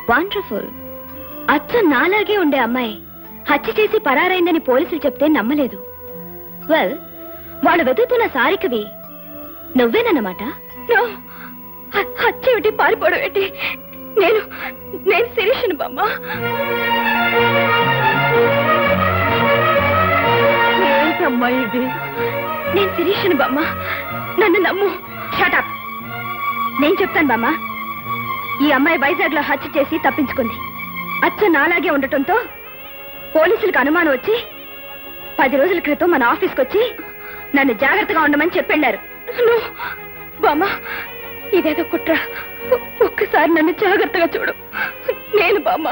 Wonderful. అచ్చ నాలాగే ఉండే అమ్మాయి హత్య చేసి పరారైందని పోలీసులు చెప్తే నమ్మలేదు. వెల్, వాళ్ళు వెతుకుతున్న సారికవి నువ్వేనన్నమాట. హత్య ఏమిటి, పారిపోవడం ఏంటి? నేను శిరీషను బామ్మ. నేను శిరీషను బామ్మ, నన్ను నమ్ము. షటప్. నేను చెప్తాను బామ్మ. ఈ అమ్మాయి వైజాగ్ లో హత్య చేసి తప్పించుకుంది. అచ్చ నాలాగే ఉండటంతో పోలీసులకు అనుమానం వచ్చి 10 రోజుల క్రితం మన ఆఫీస్కి వచ్చి నన్ను జాగ్రత్తగా ఉండమని చెప్పెళ్ళారు. బామ్మ, ఇదేదో కుట్ర. ఒక్కసారి నన్ను జాగ్రత్తగా చూడు. నేను బామ్మ,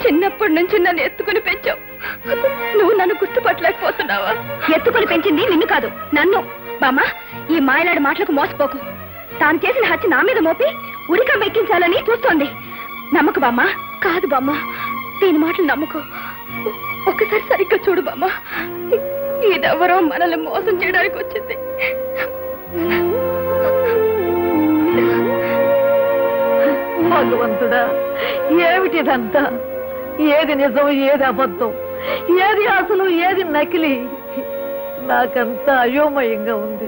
చిన్నప్పటి నుంచి నన్ను ఎత్తుకుని పెంచావు. నువ్వు నన్ను గుర్తుపట్టలేకపోతున్నావా? ఎత్తుకుని పెంచింది నిన్ను కాదు, నన్ను. బామ్మ, ఈ మాయలాడి మాటలకు మోసపోకు. తాను చేసిన హత్య నా మీద మోపి ఉరికం ఎక్కించాలని చూస్తోంది. నమ్మకు బామ్మ. కాదు బామ్మ, దీని మాటలు నమ్మకు. ఒక్కసారి సరిగ్గా చూడు బామ్మ. ఇదెవరో మనల్ని మోసం చేయడానికి వచ్చింది. భగవంతుడా, ఏమిటిదంతా? ఏది నిజం, ఏది అబద్ధం, ఏది అసలు, ఏది నకిలీ? నాకంతా అయోమయంగా ఉంది.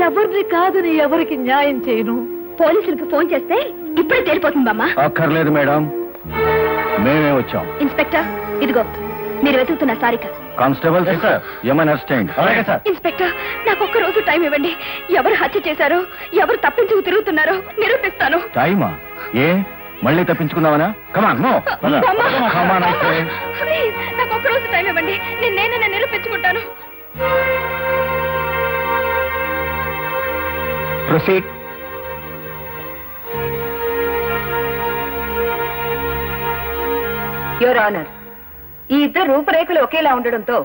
ఎవరిని కాదని ఎవరికి న్యాయం చేయను? పోలీసులకు ఫోన్ చేస్తే ఇప్పుడే తేలిపోతుంది బామ్మ. అక్కర్లేదు మేడం, మేమే వచ్చాం. ఇన్స్పెక్టర్, ఇదిగో మీరు వెతుకుతున్న సారిక. కానిస్టేబుల్ ఇన్స్పెక్టర్, నాకు ఒక్క రోజు టైం ఇవ్వండి. ఎవరు హత్య చేశారో, ఎవరు తప్పించుకు తిరుగుతున్నారో నిరూపిస్తాను. టైమా? ఏ మళ్ళీ తప్పించుకుందామనా? కమాన్, నో. నాకు ఒక్క రోజు టైం ఇవ్వండి. నేనే నిరూపించుకుంటాను. ప్రొసీడ్. యువర్ ఆనర్, ఈ ఇద్దరు రూపురేఖలు ఒకేలా ఉండడంతో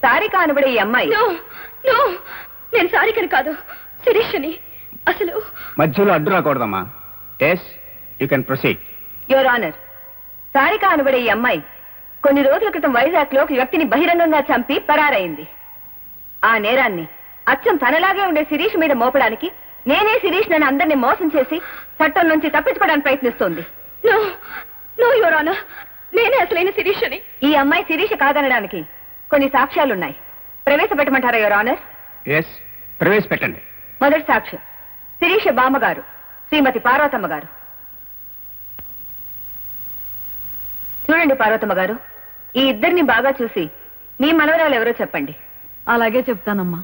సారిక అనబడే ఈ అమ్మాయి. నేను సారికని కాదు, శిరీషని. అసలు మధ్యలో అడ్డు రాకూడదమ్మా. Yes, you can proceed. Your honour, Sarika అనబడే ఈ అమ్మాయి కొన్ని రోజుల క్రితం వైజాగ్ లో ఒక వ్యక్తిని బహిరంగంగా చంపి పరారైంది. ఆ నేరాన్ని అచ్చం తనలాగే ఉండే శిరీష్ మీద మోపడానికి నేనే శిరీష్ నన్ను అందరినీ మోసం చేసి చట్టం నుంచి తప్పించుకోవడానికి ప్రయత్నిస్తోంది. యువర్ ఆనర్, నేనే అసలైన శిరీష్ అని. ఈ అమ్మాయి శిరీష కాదనడానికి కొన్ని సాక్ష్యాలున్నాయి. ప్రవేశపెట్టమంటారా యువర్ ఆనర్? ఎస్, ప్రవేశపెట్టండి. మొదటి సాక్ష్యం శిరీష బామ్మగారు శ్రీమతి పార్వతమ్మ గారు. చూడండి పార్వతమ్మ గారు, ఈ ఇద్దరిని బాగా చూసి మీ మనవరాలు ఎవరో చెప్పండి. అలాగే చెప్తానమ్మా.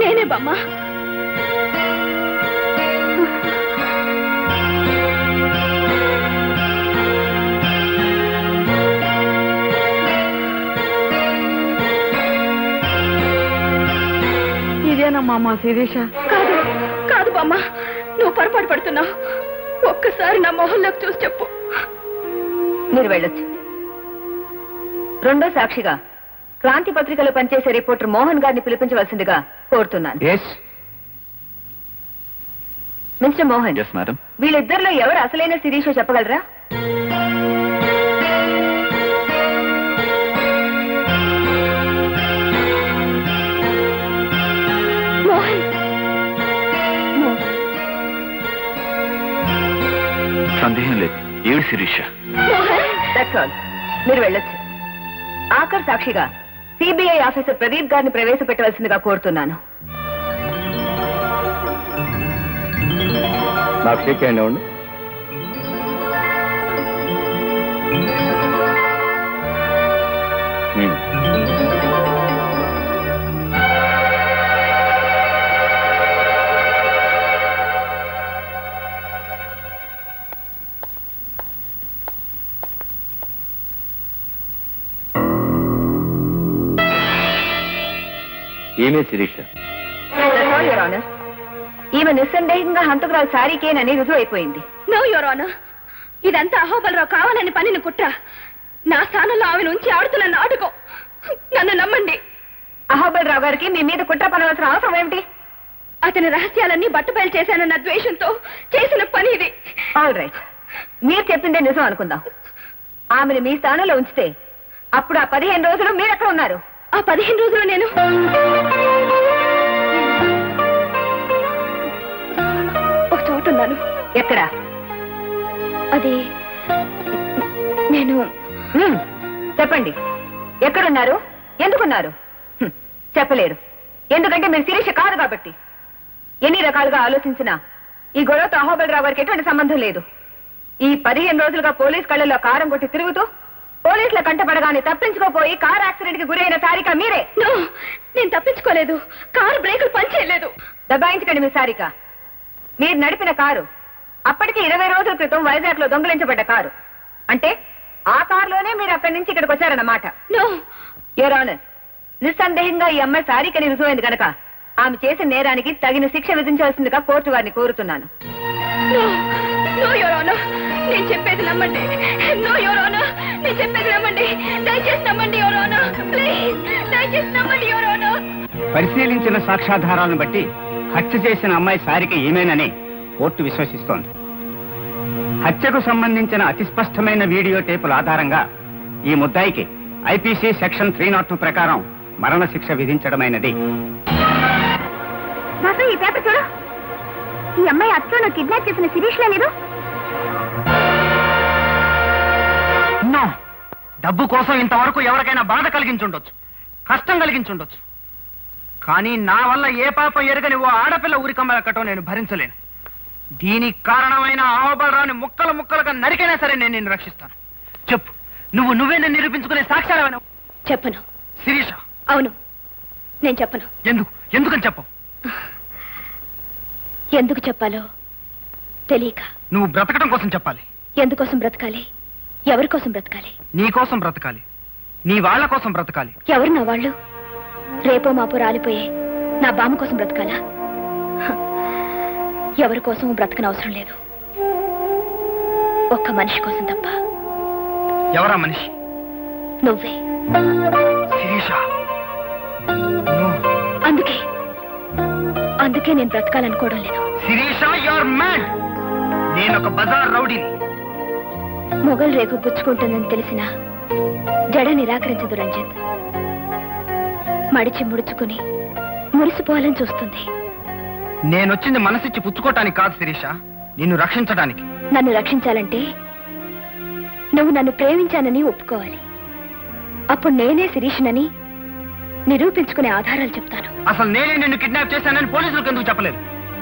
నేనే బామ్మ. ఇదేనమ్మా మా శిరీష? కాదు బామ్మ, నువ్వు పొరపాటు పడుతున్నావు. ఒక్కసారి నా మొహంలోకి చూసి చెప్పు. మీరు వెళ్ళొచ్చు. రెండో సాక్షిగా క్రాంతి పత్రికలో పనిచేసే రిపోర్టర్ మోహన్ గారిని పిలిపించవలసిందిగా కోరుతున్నాను. మిస్టర్ మోహన్. Yes madam. వీళ్ళిద్దరిలో ఎవరు అసలైన శిరీషో చెప్పగలరా? మోహన్. సందేహం లేదు, ఏడు శిరీష. That's all. మీరు వెళ్ళొచ్చు. ఆఖరి సాక్షిగా సిబిఐ ఆఫీసర్ ప్రదీప్ గారిని ప్రవేశపెట్టవలసిందిగా కోరుతున్నాను. నాకు షేక్ హ్యాండ్ ఇవ్వండి. ఏమే శిరీష? ఈమె నిస్సందేహంగా హంతకురాలు సారికేనని రుజువు అయిపోయింది. నో యువర్ ఆనర్, ఇదంతా అహోబలరావు కావాలని పనిని కుట్ర. నా స్థానంలో ఆమెను ఉంచి ఆడుతున్న నాటకం. నన్ను నమ్మండి. అహోబలరావు గారికి మీ మీద కుట్ర పనవలసిన అవసరం ఏమిటి? అతని రహస్యాలన్నీ బట్టబయలు చేశానన్న ద్వేషంతో చేసిన పని ఇది. ఆల్ రైట్, మీరు చెప్పిందే నిజం అనుకుందాం. ఆమెను మీ స్థానంలో ఉంచితే అప్పుడు ఆ 15 రోజులు మీరెక్కడ ఉన్నారు? ఆ 15 రోజులు నేను ఒక చోట ఉన్నాను. ఎక్కడ? అది నేను చెప్పండి, ఎక్కడున్నారు, ఎందుకున్నారు? చెప్పలేరు, ఎందుకంటే మీరు శిరీష కాదు కాబట్టి. ఎన్ని రకాలుగా ఆలోచించినా ఈ గొడవతో అహోబలరావు గారికి ఎటువంటి సంబంధం లేదు. ఈ 15 రోజులుగా పోలీస్ కళ్ళలో కారం కొట్టి తిరుగుతూ పోలీసుల కంటపడగానే తప్పించుకోపోయి కార్ యాక్సిడెంట్ కి గురైన సారిక మీరే. నేను తప్పించుకోలేదు, కారు బ్రేకులు పనిచేయలేదు. దబాయించకండి మీ సారిక. మీరు నడిపిన కారు అప్పటికి 20 రోజుల క్రితం వైజాగ్ లో దొంగిలించబడ్డ కారు. అంటే ఆ కారులోనే మీరు అక్కడి నుంచి ఇక్కడికి వచ్చారన్నమాట. యువర్ ఆనర్, నిస్సందేహంగా ఈ అమ్మాయి సారికని రుజువైంది కనుక ఆమె చేసిన నేరానికి తగిన శిక్ష విధించాల్సిందిగా కోర్టు వారిని కోరుతున్నాను. నేను చెప్పేది నమ్మండి. నేను చెప్పేది నమ్మండి. దయచేసి నమ్మండి యువర్ ఆనర్. ప్లీజ్ దయచేసి నమ్మండి యువర్ ఆనర్. పరిశీలించిన సాక్ష్యాధారాలను బట్టి హత్య చేసిన అమ్మాయి సారిక ఈమెనని కోర్టు విశ్వసిస్తోంది. హత్యకు సంబంధించిన అతి స్పష్టమైన వీడియో టేపుల ఆధారంగా ఈ ముద్దాయికి ఐపీసీ సెక్షన్ 302 ప్రకారం మరణశిక్ష విధించడమైనది. ఈ పేపర్ చూడు. ఈ అమ్మాయి అచ్చను కిడ్నాప్ చేసిన శిరీష్ లేదు. డబ్బు కోసం ఇంతవరకు ఎవరికైనా బాధ కలిగించుండొచ్చు, కష్టం కలిగించుండొచ్చు. కానీ నా వల్ల ఏ పాపం ఎరగని ఓ ఆడపిల్ల ఊరికమ్మలక్కటం నేను భరించలేను. దీనికి కారణమైన అహోబలరావుని ముక్కలు ముక్కలుగా నరికైనా సరే నేను నిన్ను రక్షిస్తాను. చెప్పు, నువ్వే నేను నిరూపించుకునే సాక్ష్యాలు. చెప్పను. శిరీష? అవును, నేను చెప్పను. ఎందుకని చెప్పవు? ఎందుకు చెప్పాలో తెలియక. నువ్వు బ్రతకడం కోసం చెప్పాలి. ఎందుకోసం బ్రతకాలి? ఎవరి కోసం బ్రతకాలి? నీ కోసం బ్రతకాలి, నీ వాళ్ళ కోసం బ్రతకాలి. ఎవరు నా వాళ్ళు? రేపో మాపో రాలిపోయే నా బామ్మ కోసం బ్రతకాలా? ఎవరి కోసం బ్రతకనవసరం లేదు, ఒక్క మనిషి కోసం తప్ప. ఎవరా మనిషి? నువ్వే. శిరీష, అందుకే నేను బ్రతకాలనుకోవడం లేదు. Sirisha, your mad. నేనొక బజార్ రౌడీని. మొగల్ రేకు గుచ్చుకుంటుందని తెలిసిన జడ నిరాకరించదు రంజిత్. మడిచి ముడుచుకుని మురిసిపోవాలని చూస్తుంది. నేనొచ్చింది మనసిచ్చి పుచ్చుకోవటానికి కాదు శిరీష, నిన్ను రక్షించడానికి. నన్ను రక్షించాలంటే నువ్వు నన్ను ప్రేమించానని ఒప్పుకోవాలి. అప్పుడు నేనే శిరీషనని నిరూపించుకునే ఆధారాలు చెప్తాను. అసలు నేనే నిన్ను కిడ్నాప్ చేశానని పోలీసులకు ఎందుకు చెప్పలేదు?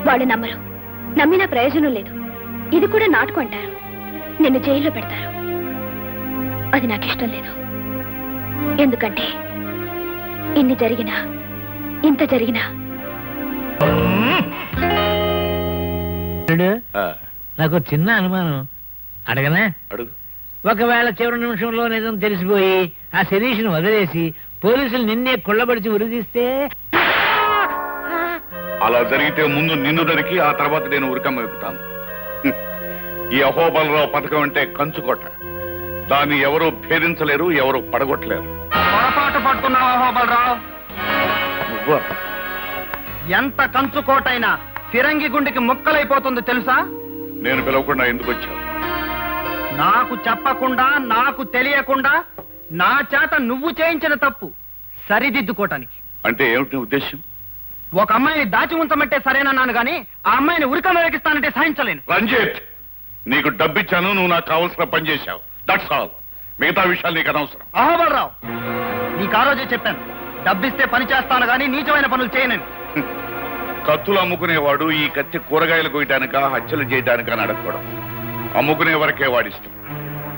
వాళ్ళు నమ్మరు, నమ్మినా ప్రయోజనం లేదు. ఇది కూడా నాటకం అంటారు, నిన్ను జైల్లో పెడతారు. అది నాకు ఇష్టం లేదు. ఎందుకంటే ఇన్ని జరిగినా ఇంత జరిగినా నాకు చిన్న అనుమానం, అడగనా? అడుగు. ఒకవేళ చివరి నిమిషంలో నిజం తెలిసిపోయి ఆ శిరీష్ను వదిలేసి పోలీసులు నిన్నే కొల్లబడిచి ఉరిదీస్తే? అలా జరిగితే ముందు నిన్ను దొరికి ఆ తర్వాత నేను ఉరికమ్మ ఎక్కుతాను. ఈ అహోబలరావు పథకం అంటే కంచుకోట. దాన్ని ఎవరూ భేదించలేరు, ఎవరు పడగొట్టలేరు. పొరపాటు పడుతున్నావు అహోబలరావు. నువ్వా? ఎంత కంచుకోటైనా ఫిరంగి గుండెకి ముక్కలైపోతుంది తెలుసా? నేను పిలవకుండా ఎందుకు వచ్చావు? నాకు చెప్పకుండా, నాకు తెలియకుండా నా చేత నువ్వు చేయించిన తప్పు సరిదిద్దుకోటానికి. అంటే ఏమిటి ఉద్దేశం? ఒక అమ్మాయిని దాచి ఉంచమంటే సరేనన్నాను గాని ఆ అమ్మాయిని ఉరికమ్మ వేకిస్తానంటే సహించలేను. రంజిత్, నీకు డబ్బిచ్చాను, నువ్వు నాకు కావలసిన పని చేశావు. That's all. మిగతా విషయాలు నీకు అనవసరం. అహోబలరావు, నీకు ఆ రోజే చెప్పాను, డబ్బిస్తే పని చేస్తాను గాని నీచమైన పనులు చేయనని. కత్తులు అమ్ముకునేవాడు ఈ కత్తి కూరగాయలు కొయ్యటానికా హత్యలు చేయటానికా అని అడగకూడదు. అమ్ముకునే వరకే వాడిష్టం.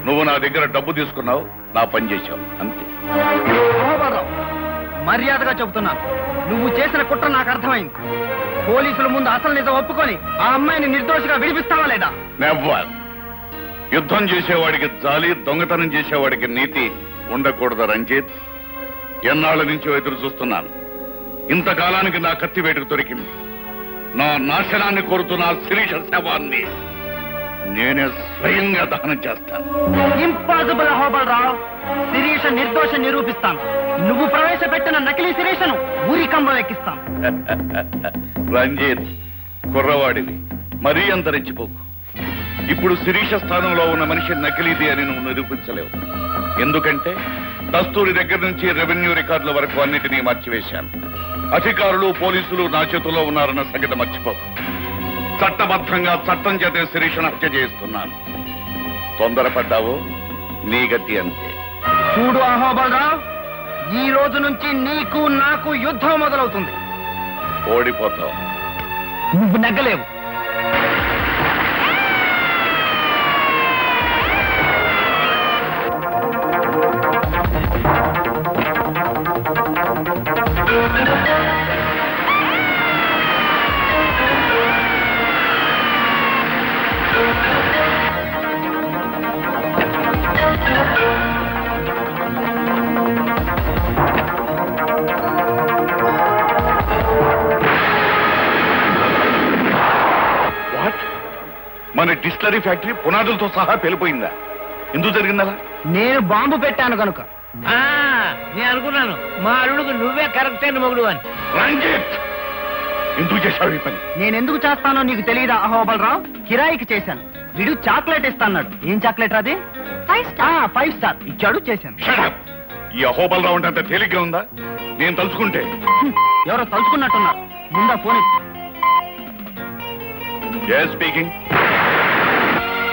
నువ్వు నా దగ్గర డబ్బు తీసుకున్నావు, నా పని చేశావు, అంతే. అహోబలరావు, మర్యాదగా చెబుతున్నాను, నువ్వు చేసిన కుట్ర నాకు అర్థమైంది. పోలీసుల ముందు అసలు నిజం ఒప్పుకొని ఆ అమ్మాయిని నిర్దోషిగా విడిపిస్తావా లేదా? నెవ్వర్. యుద్ధం చేసేవాడికి జాలి, దొంగతనం చేసేవాడికి నీతి ఉండకూడదు రంజిత్. ఎన్నాళ్ళ నుంచో ఎదురు చూస్తున్నాను. ఇంతకాలానికి నా కత్తి వేటుకు దొరికింది. నా నాశనాన్ని కోరుతున్న శిరీష శవాన్ని నేనే స్వయంగా దహనం చేస్తాను. ఇంపాసిబుల్ అహోబలరావు. శిరీష నిర్దోష నిరూపిస్తాను. నువ్వు ప్రవేశపెట్టిన నకిలీ శిరీషను ఊరికంబం ఎక్కిస్తాను. రంజిత్, కుర్రవాడివి, మరీ అంత రెచ్చిపోకు. ఇప్పుడు శిరీష స్థానంలో ఉన్న మనిషి నకిలీది అని నువ్వు నిరూపించలేవు. ఎందుకంటే దస్తూరి దగ్గర నుంచి రెవెన్యూ రికార్డుల వరకు అన్నిటినీ మార్చివేశాను. అధికారులు పోలీసులు నా చేతిలో ఉన్నారన్న సంగతి మర్చిపో. చట్టబద్ధంగా చట్టం చేతే శిరీషను హత్య చేస్తున్నాను. తొందరపడ్డావు, నీ గతి అంతే. చూడు అహోబలరావు, ఈ రోజు నుంచి నీకు నాకు యుద్ధం మొదలవుతుంది. ఓడిపోతావు. నువ్వు నెగ్గలేవు. మన డిస్టిలరీ ఫ్యాక్టరీ పునాదులతో సహా పేలిపోయిందా? ఎందుకు జరిగిందలా? నేను బాంబు పెట్టాను కనుక. నేను అనుకున్నాను మా అల్లుడికి నువ్వే కరెక్ట్ అయిన మొగుడు అని. రంజిత్, ఎందుకు చేశావు ఈ పని? నేనెందుకు చేస్తానో నీకు తెలియదా అహోబలరావు? కిరాయికి చేశాను. వీడు చాక్లెట్ ఇస్తాన్నాడు. ఏం చాక్లెట్ అది? 5 స్టార్ ఇచ్చాడు, చేశాను. ఈ అహోబలరావు అంటే అంత తేలిగ్గా ఉందా? నేను తలుచుకుంటే. ఎవరో తలుచుకున్నట్టున్నారు. ముందా ఫోన్ స్పీకింగ్.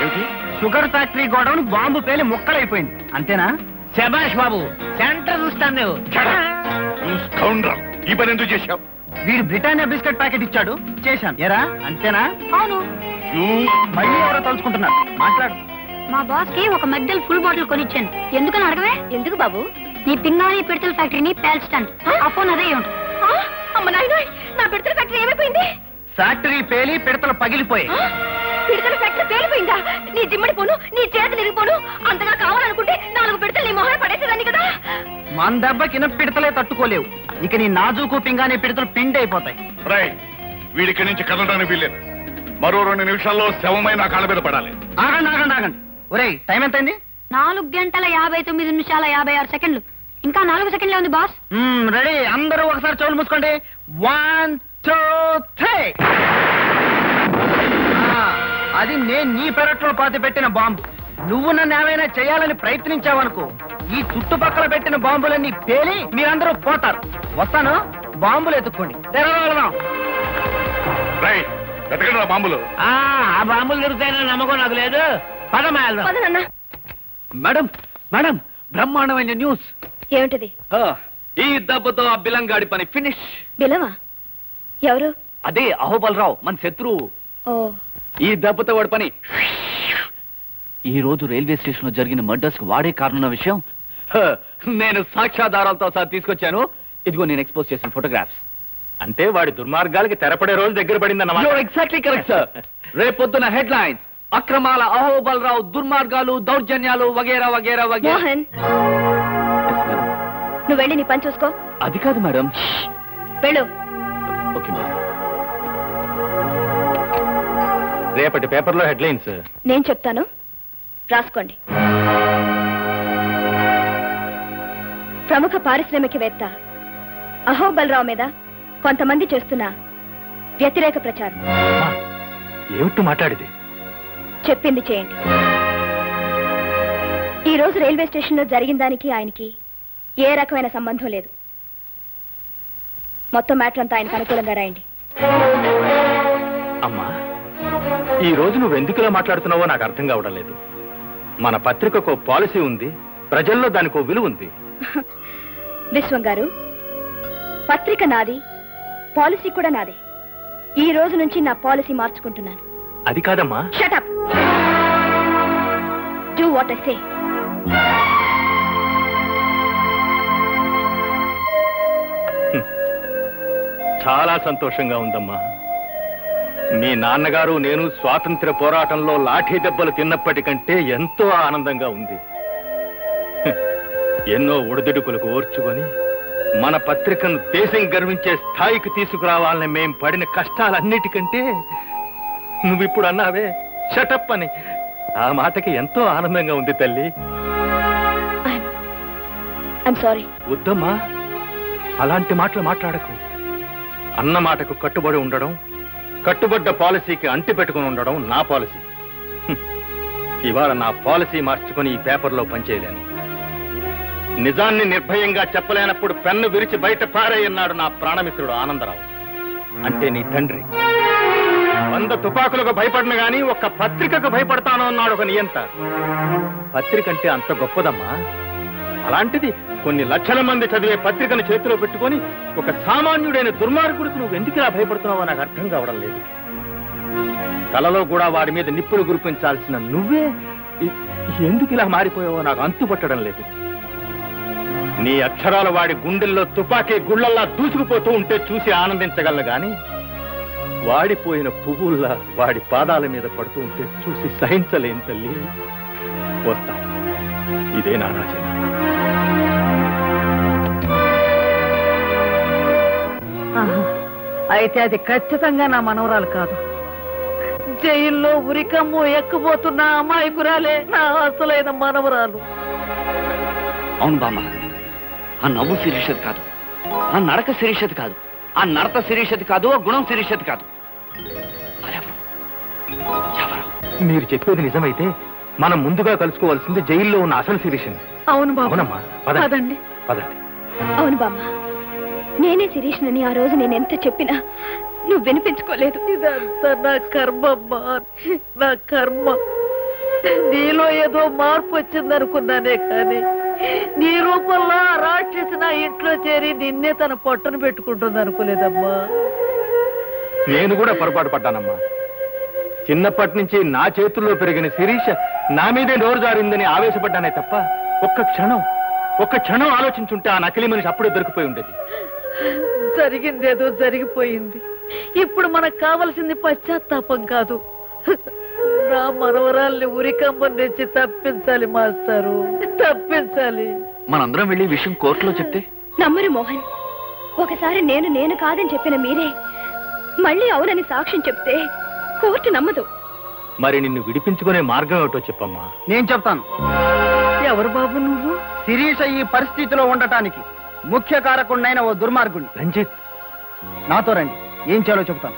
ఏమిటి? షుగర్ ఫ్యాక్టరీ గోడౌన్ బాంబు పేలి ముక్కలైపోయింది, అంతేనా? శభాష్ బాబు, సెంటర్ చూస్తాను నువ్వు. ఈ పని ఎందుకు చేశావు? వీడు బ్రిటానియా బిస్కెట్ ప్యాకెట్ ఇచ్చాడు, చేశాను. ఎరా అంతేనా? అవును. మళ్ళీ ఎవరో తలుచుకుంటున్నారు. మాట్లాడు. మా బాస్ కి ఒక మధ్యలో ఫుల్ బాటిల్ కొనిచ్చాను. ఎందుకని అడగవే? ఎందుకు బాబు? నీ పింగాణి పిడతల ఫ్యాక్టరీని పేల్చడానికి. ఆ ఫోన్ అదే ఉంటుంది. అమ్మ నాయన, నా పిడతల ఫ్యాక్టరీ ఏమైపోయింది? ఫ్యాక్టరీ పేలి పిడతలు పగిలిపోయి. పిడతల ఫ్యాక్టరీ పేలిపోయిందా? నీ జిమ్మడి పోను, నీ చేతులు ఇరిగిపోను. అంతగా కావాలనుకుంటే 4 పిడతలు నీ మొహన పడేసేదాన్ని కదా. మన దెబ్బకిన పిడతలే తట్టుకోలేవు. ఇక నీ నాజుకు పింగానే పిడతలు పిండి అయిపోతాయి. వీడికి నుంచి కదలడానికి వీల్లేదు. మరో 2 నిమిషాల్లో శవమై నా కాళ్ళ మీద పడాలి. ఆగండి ఆగండి ఆగండి. ఒరేయ్, టైం ఎంతైంది? 4 గంటల 59 నిమిషాల 56 సెకండ్లు. ఇంకా 4 సెకండ్లే ఉంది బాస్. రెడీ, అందరూ ఒకసారి చెవులు మూసుకోండి. 1 2 3. అది నేను నీ పెరట్లో పాతి పెట్టిన బాంబు. నువ్వు నన్ను ఏమైనా చేయాలని ప్రయత్నించావనుకో, ఈ చుట్టుపక్కల పెట్టిన బాంబులన్నీ పేలి మీరందరూ పోతారు. వస్తాను, బాంబులు ఎత్తుక్కోండి. బాంబులు ఆ బాంబులు దొరుకుతాయన్న నమ్మకం నాకు లేదు. పదమాయలు. మేడం మేడం, బ్రహ్మాండమైన న్యూస్. ఏమిటిది? ఈ దెబ్బతో ఆ బిలంగాడి పని ఫినిష్. బిలవా? ఎవరు? అదే అహోబలరావు, మన శత్రువు. ఓ, ఈ దెబ్బతో వాడి పని. ఈ రోజు రైల్వే స్టేషన్ లో జరిగిన మర్డర్స్ కు వాడే కారణం విషయం నేను సాక్ష్యాధారాలతో సహా తీసుకొచ్చాను. ఇదిగో నేను ఎక్స్పోజ్ చేసిన ఫోటోగ్రాఫ్స్. అంటే వాడి దుర్మార్గాలకి తెరపడే రోజు దగ్గర పడిందన్నమాట. Exactly correct sir. రేపొద్దున హెడ్ లైన్స్: అక్రమాల అహోబలరావు, దుర్మార్గాలు, దౌర్జన్యాలు వగేరా వగేరా వగేరా. మోహన్, నువ్వు వెళ్ళి నీ పని చూసుకో. అది కాదు మేడం. వెళ్ళు. Okay madam. రేపటి పేపర్లో హెడ్లైన్స్ నేను చెప్తాను, రాసుకోండి. ప్రముఖ పారిశ్రామికవేత్త అహోబలరావు మీద కొంతమంది చేస్తున్న వ్యతిరేక ప్రచారం. ఏమిటి మాట్లాడేది? చెప్పింది చేయండి. ఈ రోజు రైల్వే స్టేషన్ లో జరిగిన దానికి ఆయనకి ఏ రకమైన సంబంధం లేదు. మొత్తం మ్యాటర్ అంతా ఆయనకు అనుకూలంగా రాయండి. అమ్మా, ఈ రోజు నువ్వు ఎందుకులా మాట్లాడుతున్నావో నాకు అర్థం కావడం లేదు. మన పత్రికకు పాలసీ ఉంది, ప్రజల్లో దానికి విలువ ఉంది. విశ్వం గారు, పత్రిక నాది, పాలసీ కూడా నాదే. ఈ రోజు నుంచి నా పాలసీ మార్చుకుంటున్నాను. అది కాదమ్మా. Shut up. Do what I say. చాలా సంతోషంగా ఉందమ్మా. మీ నాన్నగారు నేను స్వాతంత్ర్య పోరాటంలో లాఠీ దెబ్బలు తిన్నప్పటికంటే ఎంతో ఆనందంగా ఉంది. ఎన్నో ఒడిదుడుకులకు ఓర్చుకొని మన పత్రికను దేశం గర్వించే స్థాయికి తీసుకురావాలని మేం పడిన కష్టాలన్నిటికంటే నువ్విప్పుడు అన్నావే షటప్ అని, ఆ మాటకి ఎంతో ఆనందంగా ఉంది తల్లి. I'm sorry. వద్దమ్మా, అలాంటి మాటలు మాట్లాడకు. అన్న మాటకు కట్టుబడి ఉండడం, కట్టుబడ్డ పాలసీకి అంటి పెట్టుకుని ఉండడం నా పాలసీ. ఇవాళ నా పాలసీ మార్చుకుని ఈ పేపర్లో పనిచేయలేను. నిజాన్ని నిర్భయంగా చెప్పలేనప్పుడు పెన్ను విరిచి బయట పారేయన్నాడు నా ప్రాణమిత్రుడు ఆనందరావు. అంటే నీ తండ్రి 100 తుపాకులకు భయపడిన గాని ఒక్క పత్రికకు భయపడతాను అన్నాడు ఒక నియంత. పత్రిక అంటే అంత గొప్పదమ్మా. అలాంటిది కొన్ని లక్షల మంది చదివే పత్రికను చేతిలో పెట్టుకొని ఒక సామాన్యుడైన దుర్మార్గుడికి నువ్వు ఎందుకు ఇలా భయపడుతున్నావో నాకు అర్థం కావడం లేదు. కలలో కూడా వాడి మీద నిప్పులు గురిపించాల్సిన నువ్వే ఎందుకు ఇలా మారిపోయావో నాకు అంతుపట్టడం లేదు. నీ అక్షరాలు వాడి గుండెల్లో తుపాకీ గుళ్ళల్లా దూసుకుపోతూ ఉంటే చూసి ఆనందించగలను గాని వాడిపోయిన పువ్వుల్లా వాడి పాదాల మీద పడుతూ ఉంటే చూసి సహించలేని తల్లి. వస్తా. ఇదే నా రాజీనామా. అయితే అది ఖచ్చితంగా నా మనవరాలు కాదు. జైల్లో ఉరికమ్ము ఎక్కబోతున్న అమాయకురాలే నా అసలైన మనవరాలు. అవును బామ్మ, ఆ నవ్వు శిరీషది కాదు, ఆ నడక శిరీషది కాదు, ఆ నడత శిరీషది కాదు, ఆ గుణం శిరీషది కాదు. మీరు చెప్పేది నిజమైతే మనం ముందుగా కలుసుకోవాల్సింది జైల్లో ఉన్న అసలు శిరీషని. అవును బాబు. అవునమ్మా, పదండి. పదండి. అవును బామ్మ, నేనే శిరీష్నని ఆ రోజు నేనెంత చెప్పినా నువ్వు వినిపించుకోలేదు. ఇదంతా నా కర్మమ్మా, నా కర్మ. నీలో ఏదో మార్పు వచ్చిందనుకున్నానే కానీ నీ రూపంలో ఆ రాక్షసి నా ఇంట్లో చేరి నిన్నే తన పొట్టను పెట్టుకుంటుంది అనుకోలేదమ్మా. నేను కూడా పొరపాటు పడ్డానమ్మా. చిన్నప్పటి నుంచి నా చేతుల్లో పెరిగిన శిరీష నా మీదే నోరు జారిందని ఆవేశపడ్డానే తప్ప ఒక్క క్షణం ఆలోచించుంటే ఆ నకిలీ మనిషి అప్పుడే దొరికిపోయి ఉండేది. జరిగిందేదో జరిగిపోయింది. ఇప్పుడు మనకు కావలసింది పశ్చాత్తాపం కాదు, నా మనవరాల్ని ఉరికంబం నుంచి తప్పించాలి మాస్టారు, తప్పించాలి. మనందరం వెళ్ళి విషయం కోర్టులో చెప్తే నమ్మరు మోహన్. ఒకసారి నేను కాదని చెప్పిన మీరే మళ్ళీ అవునని సాక్ష్యం చెప్తే కోర్టు నమ్మదు. మరి నిన్ను విడిపించుకునే మార్గం ఏమిటో చెప్పమ్మా. నేను చెప్తాను. ఎవరు బాబు నువ్వు? శిరీష ఈ పరిస్థితిలో ఉండటానికి ముఖ్య కారకుడినైన ఓ దుర్మార్గుణ్ణి. రంజిత్, నాతో రండి, ఏం చేయాలో చెప్తాను.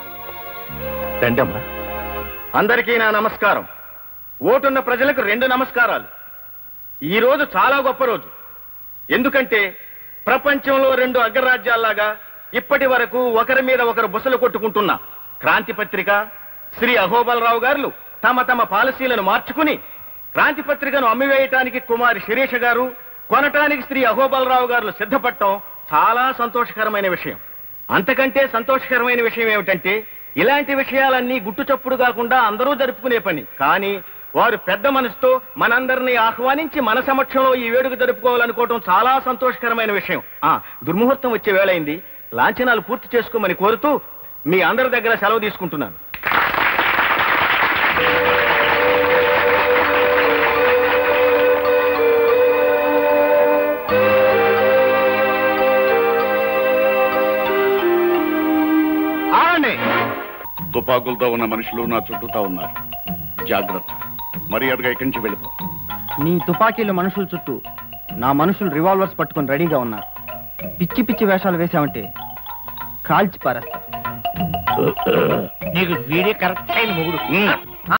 రండమ్మా. అందరికీ నా నమస్కారం. ఓటున్న ప్రజలకు 2 నమస్కారాలు. ఈ రోజు చాలా గొప్ప రోజు. ఎందుకంటే ప్రపంచంలో 2 అగ్రరాజ్యాల్లాగా ఇప్పటి వరకు ఒకరి మీద ఒకరు బుసలు కొట్టుకుంటున్న క్రాంతి పత్రిక, శ్రీ అహోబలరావు గారు తమ తమ పాలసీలను మార్చుకుని క్రాంతి పత్రికను అమ్మివేయటానికి కుమారి శిరీష గారు, కొనటానికి శ్రీ అహోబలరావు గారు సిద్ధపడటం చాలా సంతోషకరమైన విషయం. అంతకంటే సంతోషకరమైన విషయం ఏమిటంటే ఇలాంటి విషయాలన్నీ గుట్టుచప్పుడు కాకుండా అందరూ జరుపుకునే పని. కానీ వారు పెద్ద మనసుతో మనందరినీ ఆహ్వానించి మన సమక్షంలో ఈ వేడుక జరుపుకోవాలనుకోవటం చాలా సంతోషకరమైన విషయం. దుర్ముహూర్తం వచ్చే వేళైంది. లాంఛనాలు పూర్తి చేసుకోమని కోరుతూ మీ అందరి దగ్గర సెలవు తీసుకుంటున్నాను. తుపాకులతో ఉన్న మనుషులు నా చుట్టూతా ఉన్నారు. జాగ్రత్త. మర్యాదగా ఇక్కడి నుంచి వెళ్ళిపో. నీ తుపాకీల మనుషుల చుట్టూ నా మనుషులు రివాల్వర్స్ పట్టుకొని రెడీగా ఉన్నారు. పిచ్చి పిచ్చి వేషాలు వేశామంటే కాల్చి పారేస్తా. నీకు వీడే కరెక్ట్ అయిన మొగుడు.